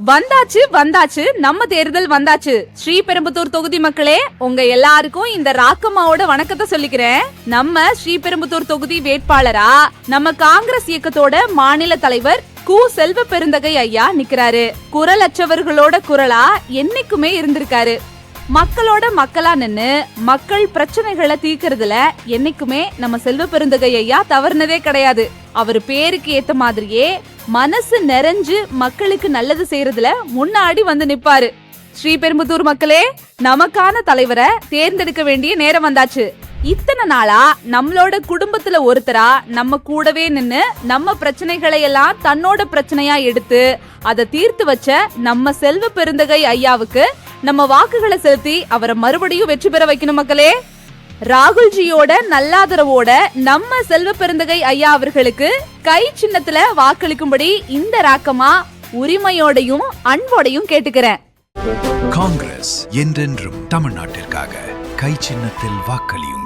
வந்தாச்சு வந்தாச்சு நம்ம தேர்தல் வந்தாச்சு. ஸ்ரீபெரும்புத்தூர் தொகுதி மக்களே, உங்க எல்லாருக்கும் இந்த ராக்கம்மாவோட வணக்கத்தை சொல்லிக்கிறேன். நம்ம ஸ்ரீபெரும்புத்தூர் தொகுதி வேட்பாளரா நம்ம காங்கிரஸ் இயக்கத்தோட மாநில தலைவர் கு. செல்வ பெருந்தகை ஐயா நிக்கிறாரு. குரலற்றவர்களோட குரலா என்னைக்குமே இருந்திருக்காரு. மக்களோட மக்களா நின்னு மக்கள் பிரச்சனைகளை தீர்க்கறதுல என்னைக்குமே நம்ம செல்வ பெருந்தகை ஐயா தவறுனதே கிடையாது. அவர் பேருக்கு ஏத்த மாதிரியே மனசு நிறைஞ்சு மக்களுக்கு நல்லது செய்யறதுல முன்னாடி வந்து நிப்பாரு. ஸ்ரீபெரும்புத்தூர் மக்களே, நமக்கான தலைவரை தேர்ந்தெடுக்க வேண்டிய நேரம் வந்தாச்சு. இத்தனை நாளா நம்மளோட குடும்பத்துல ஒருத்தரா நம்ம கூடவே நின்னு நம்ம பிரச்சனைகளை எல்லாம் தன்னோட பிரச்சனையா எடுத்து அதை தீர்த்து வச்ச நம்ம செல்வ பெருந்தகை ஐயாவுக்கு நம்ம வாக்குகளை செலுத்தி அவரை மறுபடியும் வெற்றி பெற வைக்கணும் மக்களே. ராகுல்ஜியோட நல்லாதரவோட நம்ம செல்வ பெருந்தகை ஐயா அவர்களுக்கு கை சின்னத்துல வாக்களிக்கும்படி இந்த ராக்கமா உரிமையோடையும் அன்போடையும் கேட்டுக்கிறேன். காங்கிரஸ் என்றென்றும் தமிழ்நாட்டிற்காக கை சின்னத்தில் வாக்களியும்.